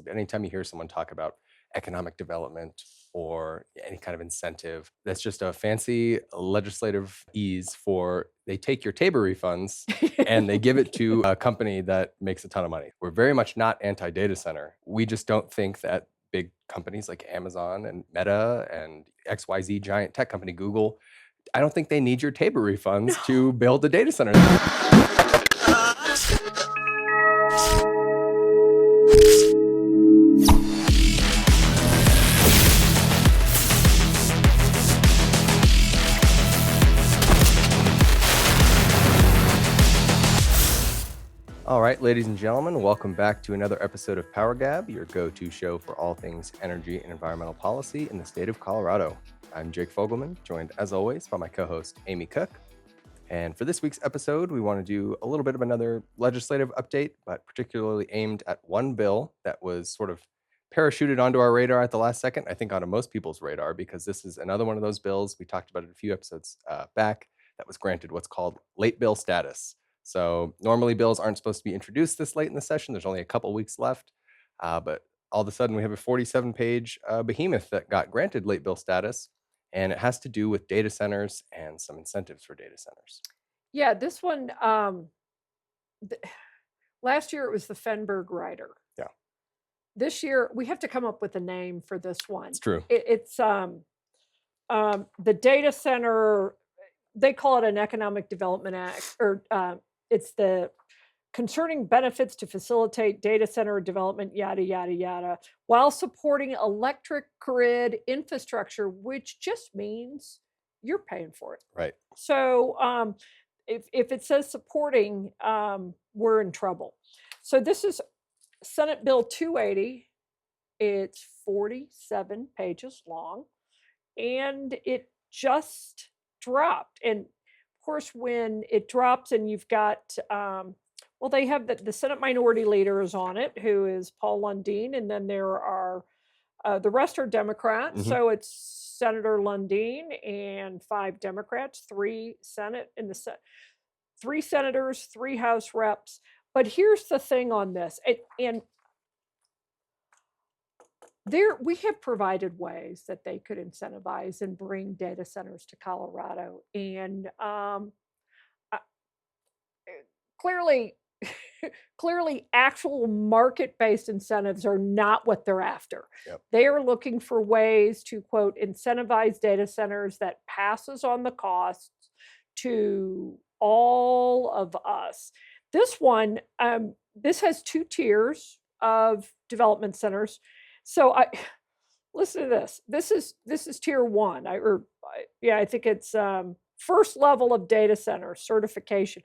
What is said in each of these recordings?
anytime you hear someone talk about economic development or any kind of incentive, that's just a fancy legislative ease for they take your TABOR refunds and they give it to a company that makes a ton of money. We're very much not anti-data center. We just don't think that big companies like Amazon and Meta and XYZ giant tech company Google, I don't think they need your TABOR refunds to build a data center. All right, ladies and gentlemen, welcome back to another episode of PowerGab, your go-to show for all things energy and environmental policy in the state of Colorado. I'm Jake Fogleman, joined as always by my co-host Amy Cooke. And for this week's episode, we want to do a little bit of another legislative update, but particularly aimed at one bill that was sort of parachuted onto our radar at the last second, I think onto most people's radar, because this is another one of those bills, we talked about it a few episodes back, that was granted what's called late bill status. So normally bills aren't supposed to be introduced this late in the session. There's only a couple weeks left, but all of a sudden we have a 47-page behemoth that got granted late bill status, and it has to do with data centers and some incentives for data centers. Yeah, this one, last year it was the Fenberg rider. Yeah. This year we have to come up with a name for this one. It's true. It's the data center, they call it an Economic Development Act, or it's the concerning benefits to facilitate data center development, yada, yada, yada, while supporting electric grid infrastructure, which just means you're paying for it. Right. So if it says supporting, we're in trouble. So this is Senate Bill 280. It's 47 pages long, and it just dropped. And of course, when it drops and you've got, well, they have the Senate Minority Leader is on it, who is Paul Lundeen, and then there are the rest are Democrats. Mhm. So it's Senator Lundeen and 5 Democrats, 3 Senate in the 3 senators, 3 House reps. But here's the thing on this, and there we have provided ways that they could incentivize and bring data centers to Colorado, and clearly clearly actual market-based incentives are not what they're after. Yep. They are looking for ways to, quote, incentivize data centers that passes on the costs to all of us. This one, this has 2 tiers of development centers. So listen to this. This is tier 1. I think it's first level of data center certification,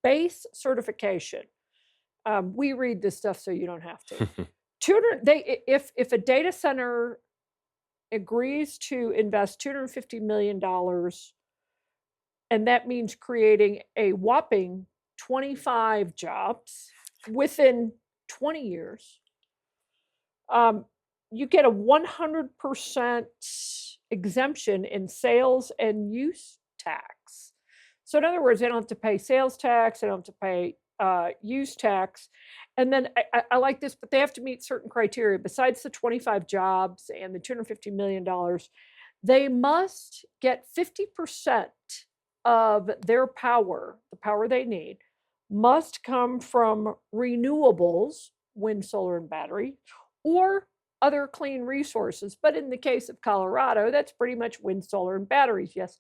base certification. We read this stuff so you don't have to. If a data center agrees to invest $250 million, and that means creating a whopping 25 jobs within 20 years, you get a 100% exemption in sales and use tax. So in other words, they don't have to pay sales tax, they don't have to pay use tax. And then I like this, but they have to meet certain criteria. Besides the 25 jobs and the $250 million, they must get 50% of their power, the power they need, must come from renewables, wind, solar, and battery, or other clean resources. But in the case of Colorado, that's pretty much wind, solar, and batteries. Yes,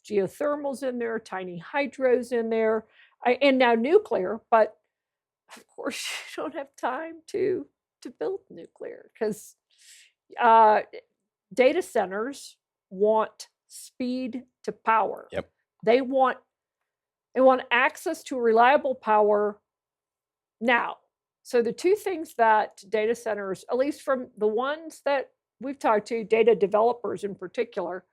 geothermal's in there, tiny hydro's in there, and now nuclear. But of course, you don't have time to build nuclear because data centers want speed to power. Yep. They want access to reliable power now. So the 2 things that data centers, at least from the ones that we've talked to, data developers in particular,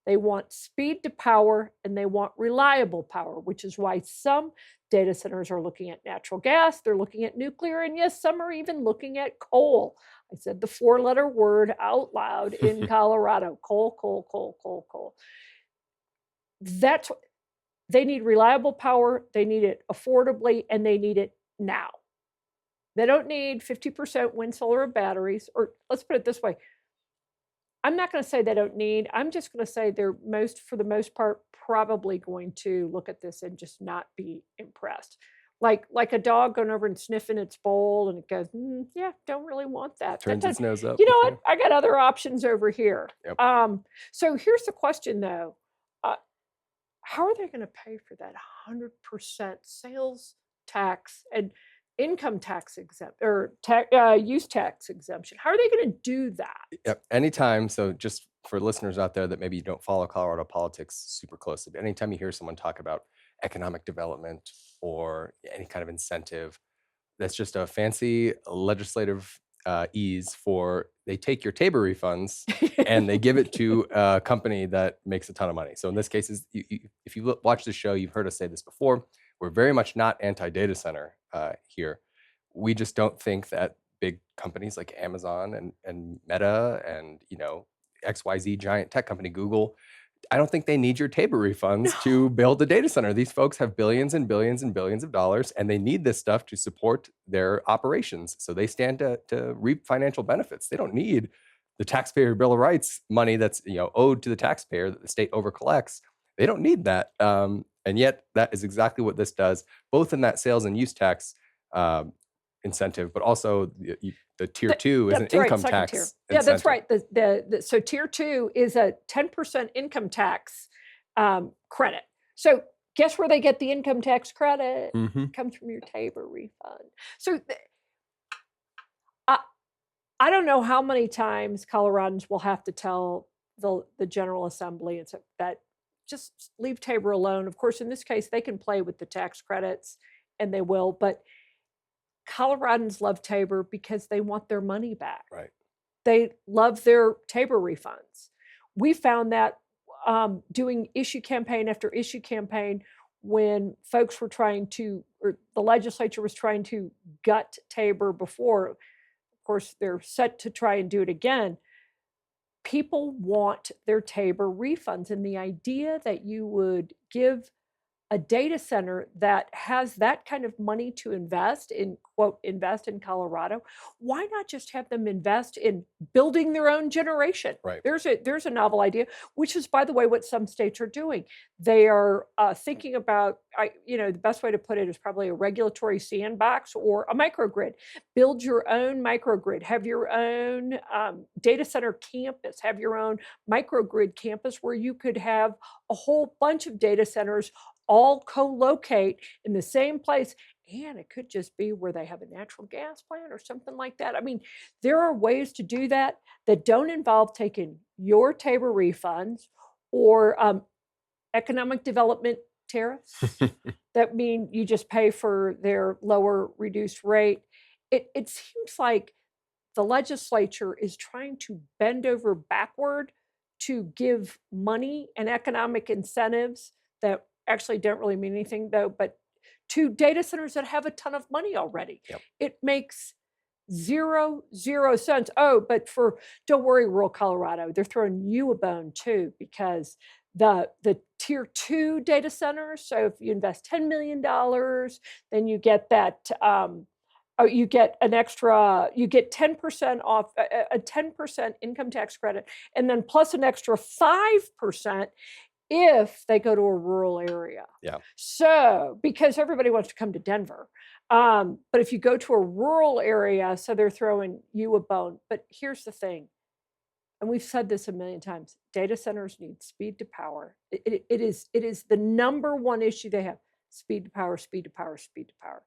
they want speed to power and they want reliable power, which is why some data centers are looking at natural gas, they're looking at nuclear, and yes, some are even looking at coal. I said the 4-letter word out loud in Colorado, coal, coal, coal, coal, coal. That's what they need: reliable power, they need it affordably, and they need it now. They don't need 50% wind, solar, or batteries. Or let's put it this way. I'm not going to say they don't need. I'm just going to say they're for the most part, probably going to look at this and just not be impressed. Like a dog going over and sniffing its bowl, and it goes, yeah, don't really want that. Turns its nose up. You know what? I got other options over here. Yep. So here's the question, though: how are they going to pay for that 100% sales tax and income tax exempt or use tax exemption? How are they going to do that? Yep. Anytime. So just for listeners out there that maybe don't follow Colorado politics super closely, but anytime you hear someone talk about economic development or any kind of incentive, that's just a fancy legislative ease for they take your TABOR refunds and they give it to a company that makes a ton of money. So in this case, if you watch the show, you've heard us say this before. We're very much not anti-data center here. We just don't think that big companies like Amazon and Meta and XYZ giant tech company Google, I don't think they need your TABOR refunds to build a data center. These folks have billions and billions and billions of dollars, and they need this stuff to support their operations. So they stand to reap financial benefits. They don't need the taxpayer bill of rights money that's owed to the taxpayer that the state overcollects. They don't need that. And yet that is exactly what this does, both in that sales and use tax incentive, but also the tier 2 is an income tax tier. incentive. Yeah, that's right. So tier 2 is a 10% income tax credit. So guess where they get the income tax credit? It comes from your TABOR refund. So I don't know how many times Coloradans will have to tell the General Assembly that just leave TABOR alone. Of course, in this case, they can play with the tax credits, and they will, but Coloradans love TABOR because they want their money back. Right. They love their TABOR refunds. We found that doing issue campaign after issue campaign when folks were or the legislature was trying to gut TABOR before. Of course, they're set to try and do it again. People want their TABOR refunds. And the idea that you would give a data center that has that kind of money to invest in Colorado, why not just have them invest in building their own generation? Right. There's a novel idea, which is, by the way, what some states are doing. They are thinking about, the best way to put it is probably a regulatory sandbox or a microgrid. Build your own microgrid, have your own data center campus, have your own microgrid campus where you could have a whole bunch of data centers all co-locate in the same place. And it could just be where they have a natural gas plant or something like that. I mean, there are ways to do that don't involve taking your TABOR refunds or economic development tariffs that mean you just pay for their lower reduced rate. It seems like the legislature is trying to bend over backward to give money and economic incentives that actually don't really mean anything, though, but to data centers that have a ton of money already. Yep. It makes zero sense. Oh, but don't worry, rural Colorado, they're throwing you a bone too, because the tier 2 data centers, so if you invest $10 million, then you get that, you get an extra, you get 10% off, a 10% income tax credit, and then plus an extra 5% if they go to a rural area. Yeah. So, because everybody wants to come to Denver. But if you go to a rural area, so they're throwing you a bone. But here's the thing, and we've said this a million times, data centers need speed to power. It is the number one issue they have: speed to power, speed to power, speed to power,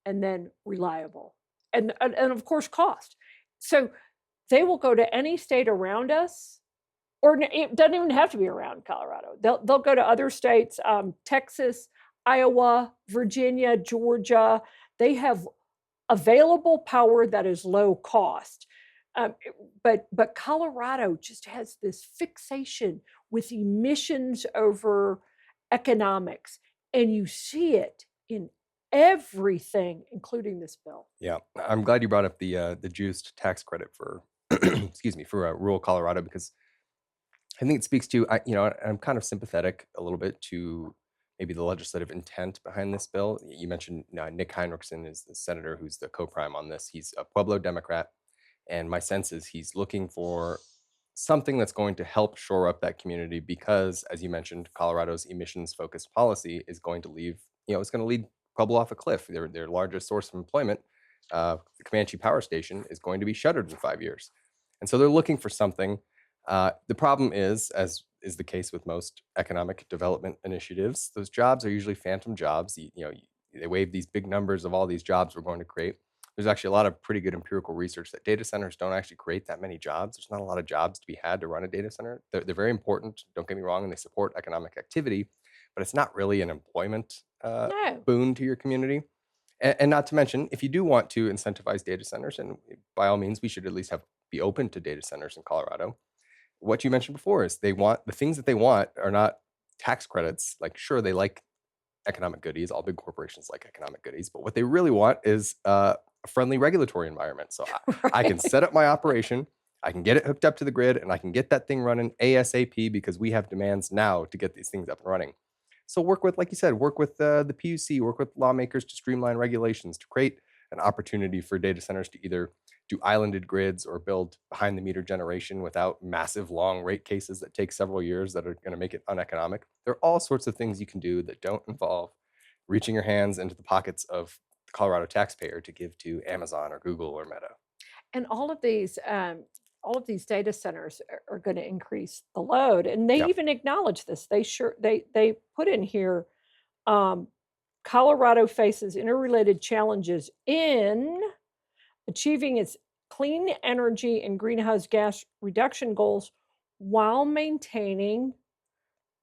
and then reliable. And of course, cost. So they will go to any state around us, or it doesn't even have to be around Colorado. They'll go to other states, Texas, Iowa, Virginia, Georgia. They have available power that is low cost. But Colorado just has this fixation with emissions over economics. And you see it in everything, including this bill. Yeah, I'm glad you brought up the juiced tax credit for, excuse me, for rural Colorado, because I think it speaks to, I'm kind of sympathetic a little bit to maybe the legislative intent behind this bill. You mentioned Nick Heinrichsen is the senator who's the co-prime on this. He's a Pueblo Democrat, and my sense is he's looking for something that's going to help shore up that community because, as you mentioned, Colorado's emissions-focused policy is going to it's going to lead Pueblo off a cliff. Their largest source of employment, the Comanche Power Station, is going to be shuttered in 5 years. And so they're looking for something. The problem is, as is the case with most economic development initiatives, those jobs are usually phantom jobs. They wave these big numbers of all these jobs we're going to create. There's actually a lot of pretty good empirical research that data centers don't actually create that many jobs. There's not a lot of jobs to be had to run a data center. They're very important, don't get me wrong, and they support economic activity, but it's not really an employment No. boon to your community. And not to mention, if you do want to incentivize data centers, and by all means, we should at least be open to data centers in Colorado. What you mentioned before is the things that they want are not tax credits. Like, sure, they like economic goodies. All big corporations like economic goodies, but what they really want is a friendly regulatory environment. So I can set up my operation, I can get it hooked up to the grid, and I can get that thing running ASAP because we have demands now to get these things up and running. So work with, like you said, work with the PUC, work with lawmakers to streamline regulations, to create an opportunity for data centers to either do islanded grids or build behind the meter generation without massive long rate cases that take several years that are going to make it uneconomic. There are all sorts of things you can do that don't involve reaching your hands into the pockets of the Colorado taxpayer to give to Amazon or Google or Meta. And all of these data centers are going to increase the load, and they even acknowledge this. They put in here, Colorado faces interrelated challenges in achieving its clean energy and greenhouse gas reduction goals while maintaining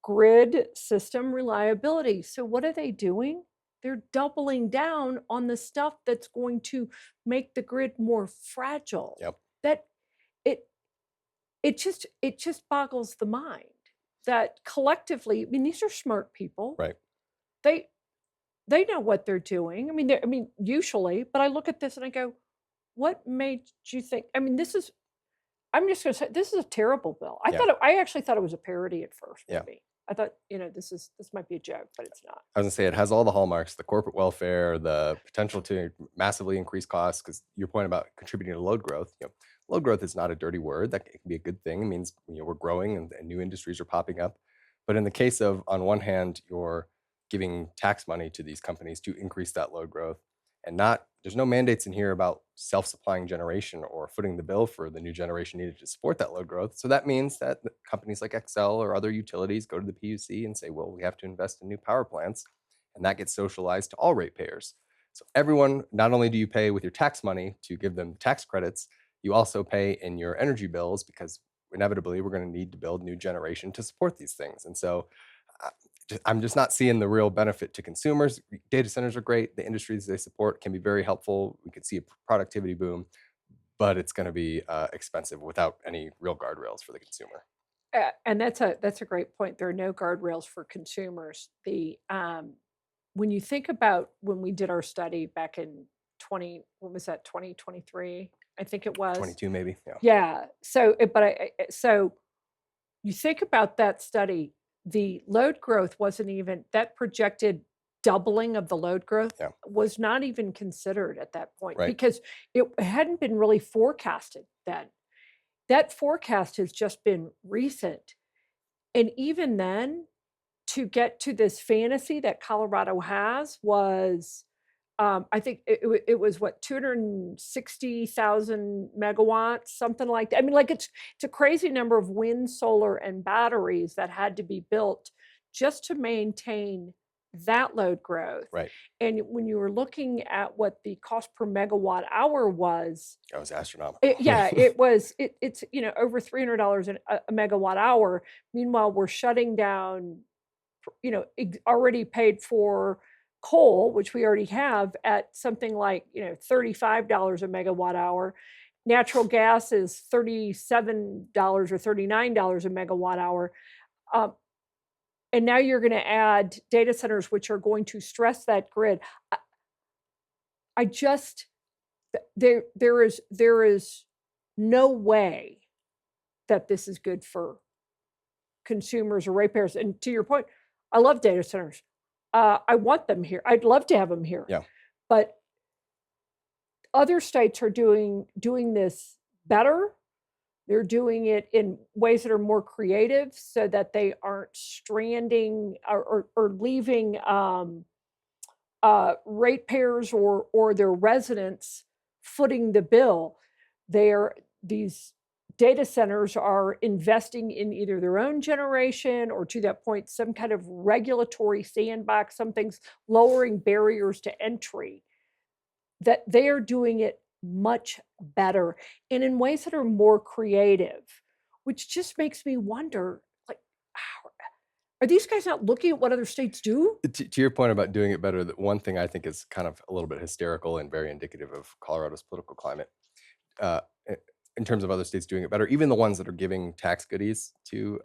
grid system reliability. So what are they doing? They're doubling down on the stuff that's going to make the grid more fragile. Yep. That it just boggles the mind that collectively, I mean, these are smart people. Right. They know what they're doing. I mean, usually, but I look at this and I go, what made you think? I mean, I'm just going to say, this is a terrible bill. I actually thought it was a parody at first. Maybe I thought, this might be a joke, but it's not. I was gonna say it has all the hallmarks: the corporate welfare, the potential to massively increase costs. Because your point about contributing to load growth, load growth is not a dirty word. That can be a good thing. It means we're growing and new industries are popping up. But in the case of, on one hand, you're giving tax money to these companies to increase that load growth, and there's no mandates in here about self-supplying generation or footing the bill for the new generation needed to support that load growth. So that means that companies like Xcel or other utilities go to the PUC and say, well, we have to invest in new power plants, and that gets socialized to all ratepayers. So everyone, not only do you pay with your tax money to give them tax credits, you also pay in your energy bills because inevitably we're going to need to build new generation to support these things. And so I'm just not seeing the real benefit to consumers. Data centers are great. The industries they support can be very helpful. We could see a productivity boom, but it's going to be expensive without any real guardrails for the consumer. And that's a great point. There are no guardrails for consumers. When you think about when we did our study back in 2023, I think it was 22 maybe. Yeah. So you think about that study. The load growth wasn't even, that projected doubling of the load growth was not even considered at that point because it hadn't been really forecasted then. That forecast has just been recent. And even then, to get to this fantasy that Colorado has was, I think it was what, 260,000 megawatts, something like that. I mean, like it's a crazy number of wind, solar, and batteries that had to be built just to maintain that load growth. Right. And when you were looking at what the cost per megawatt hour was, that was astronomical. It's over $300 a megawatt hour. Meanwhile, we're shutting down, already paid for coal, which we already have, at something like $35 a megawatt hour. Natural gas is $37 or $39 a megawatt hour. And now you're going to add data centers, which are going to stress that grid. There is no way that this is good for consumers or ratepayers. And to your point, I love data centers. I want them here. I'd love to have them here. Yeah. But other states are doing this better. They're doing it in ways that are more creative so that they aren't stranding or leaving ratepayers or their residents footing the bill. These data centers are investing in either their own generation or, to that point, some kind of regulatory sandbox, something's lowering barriers to entry, that they are doing it much better and in ways that are more creative, which just makes me wonder, like, are these guys not looking at what other states do? To your point about doing it better, that one thing I think is kind of a little bit hysterical and very indicative of Colorado's political climate, uh, in terms of other states doing it better, even the ones that are giving tax goodies to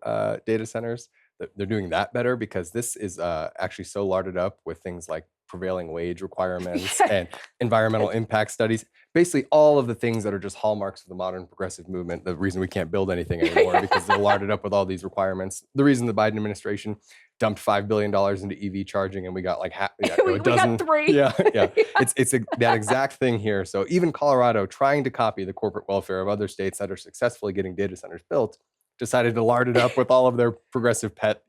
data centers, they're doing that better because this is actually so larded up with things like prevailing wage requirements and environmental impact studies. Basically, all of the things that are just hallmarks of the modern progressive movement. The reason we can't build anything anymore because they're larded up with all these requirements. The reason the Biden administration dumped $5 billion into EV charging and we got like we dozen. got 3. Yeah. It's that exact thing here. So even Colorado, trying to copy the corporate welfare of other states that are successfully getting data centers built, decided to lard it up with all of their progressive pet,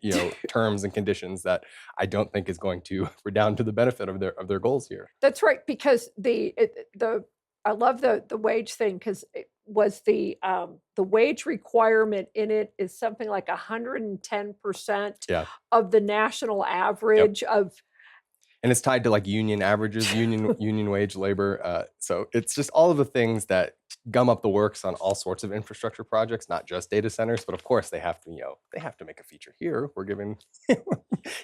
terms and conditions that I don't think is going to redound to the benefit of their goals here. That's right, because I love the wage thing, because it was the wage requirement in it is something like 110% of the national average of. And it's tied to like union averages, union wage labor. So it's just all of the things that gum up the works on all sorts of infrastructure projects, not just data centers. But of course, they have to make a feature here. We're giving.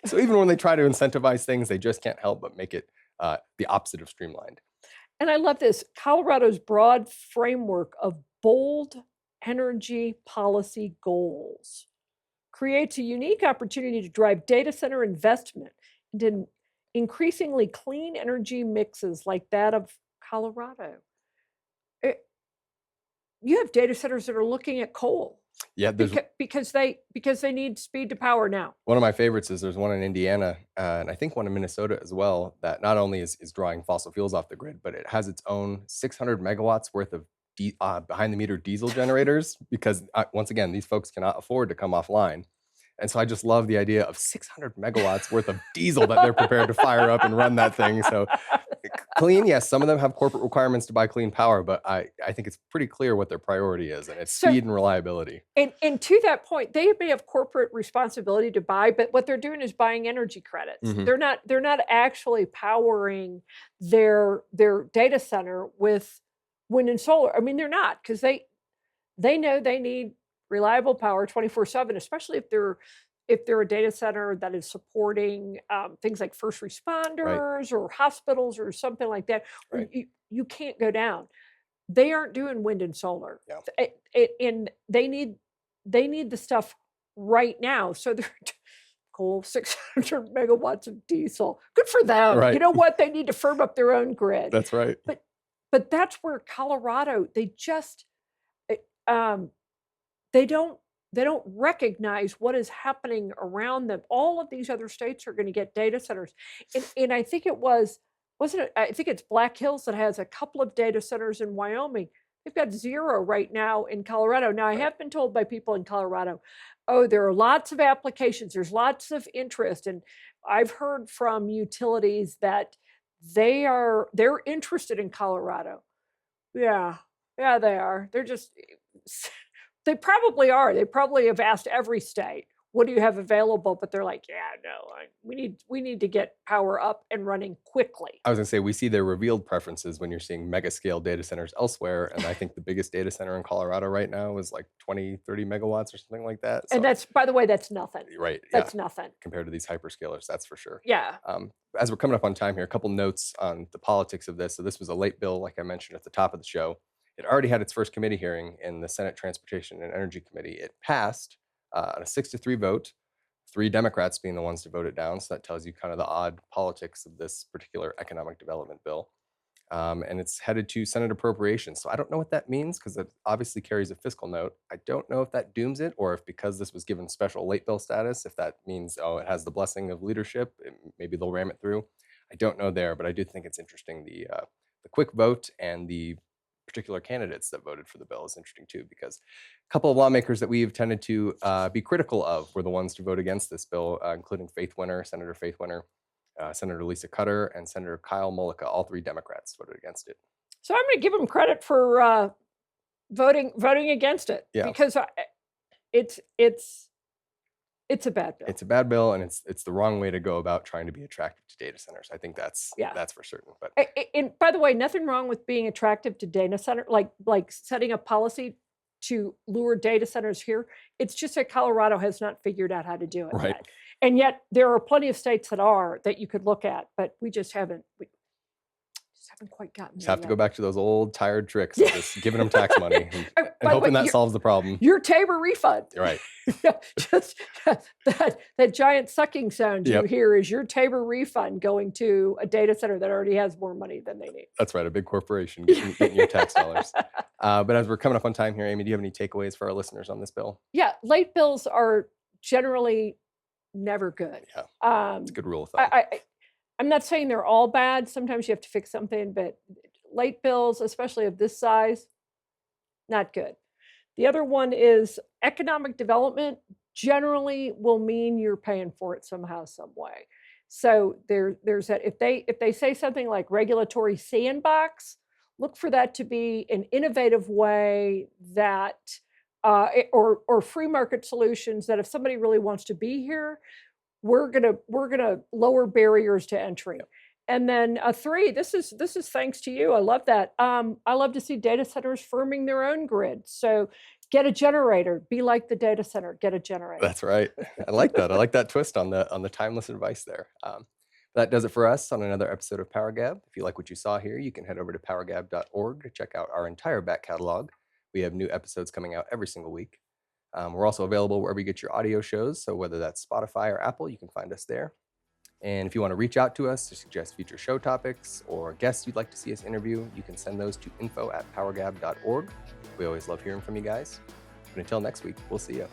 So even when they try to incentivize things, they just can't help but make it the opposite of streamlined. And I love this. Colorado's broad framework of bold energy policy goals creates a unique opportunity to drive data center investment into increasingly clean energy mixes like that of Colorado. You have data centers that are looking at coal. Yeah, because they need speed to power now. One of my favorites is there's one in Indiana, and I think one in Minnesota as well, that not only is drawing fossil fuels off the grid, but it has its own 600 megawatts worth of behind the meter diesel generators, because once again, these folks cannot afford to come offline. And so I just love the idea of 600 megawatts worth of diesel that they're prepared to fire up and run that thing. So clean, yes, some of them have corporate requirements to buy clean power, but I think it's pretty clear what their priority is, and it's speed and reliability. And to that point, they may have corporate responsibility to buy, but what they're doing is buying energy credits. Mm-hmm. They're not actually powering their data center with wind and solar. I mean, they're not, because they know they need reliable power 24/7, especially if they're a data center that is supporting things like first responders or hospitals or something like that. Right. You can't go down. They aren't doing wind and solar, and they need the stuff right now. So they're cool, 600 megawatts of diesel. Good for them. Right. You know what? They need to firm up their own grid. That's right. But that's where Colorado, they just they don't recognize what is happening around them. All of these other states are going to get data centers. And I think I think it's Black Hills that has a couple of data centers in Wyoming. They've got 0 right now in Colorado. Now, I have been told by people in Colorado, there are lots of applications, there's lots of interest. And I've heard from utilities that they're interested in Colorado. Yeah, they are. They probably are. They probably have asked every state, what do you have available? But they're like, we need to get power up and running quickly. I was going to say, we see their revealed preferences when you're seeing mega scale data centers elsewhere. And I think the biggest data center in Colorado right now is like 20, 30 megawatts or something like that. So, and that's, by the way, that's nothing. Right. That's nothing. Compared to these hyperscalers, that's for sure. Yeah. As we're coming up on time here, a couple notes on the politics of this. So this was a late bill, like I mentioned at the top of the show. It already had its first committee hearing in the Senate Transportation and Energy Committee. It passed on a 6-3 vote, 3 Democrats being the ones to vote it down. So that tells you kind of the odd politics of this particular economic development bill. and it's headed to Senate appropriations. So I don't know what that means because it obviously carries a fiscal note. I don't know if that dooms it or if because this was given special late bill status, if that means, oh, it has the blessing of leadership, maybe they'll ram it through. I don't know there, but I do think it's interesting. The quick vote and the particular candidates that voted for the bill is interesting too, because a couple of lawmakers that we've tended to be critical of were the ones to vote against this bill, including Senator Faith Winter, Senator Lisa Cutter, and Senator Kyle Mullica. All three Democrats voted against it. So I'm going to give them credit for voting against it, because it's a bad bill. It's a bad bill, and it's the wrong way to go about trying to be attractive to data centers. I think that's for certain. But and by the way, nothing wrong with being attractive to data center, like setting a policy to lure data centers here. It's just that Colorado has not figured out how to do it yet. And yet there are plenty of states that you could look at, but we just haven't. Haven't quite gotten there. Just have to go back to those old tired tricks of just giving them tax money and hoping that solves the problem. Your TABOR refund. Right. Just that giant sucking sound you hear is your TABOR refund going to a data center that already has more money than they need. That's right. A big corporation getting your tax dollars. But as we're coming up on time here, Amy, do you have any takeaways for our listeners on this bill? Yeah. Late bills are generally never good. Yeah. It's a good rule of thumb. I'm not saying they're all bad. Sometimes you have to fix something, but late bills, especially of this size, not good. The other one is economic development generally will mean you're paying for it somehow, some way. So there's that. If they say something like regulatory sandbox, look for that to be an innovative way that or free market solutions that if somebody really wants to be here, we're gonna lower barriers to entry. And then 3, this is thanks to you. I love that. I love to see data centers firming their own grid. So get a generator. Be like the data center. Get a generator. That's right. I like that. I like that twist on the timeless advice there. That does it for us on another episode of PowerGab. If you like what you saw here, you can head over to powergab.org to check out our entire back catalog. We have new episodes coming out every single week. We're also available wherever you get your audio shows. So whether that's Spotify or Apple, you can find us there. And if you want to reach out to us to suggest future show topics or guests you'd like to see us interview, you can send those to info@powergab.org. We always love hearing from you guys. But until next week, we'll see you.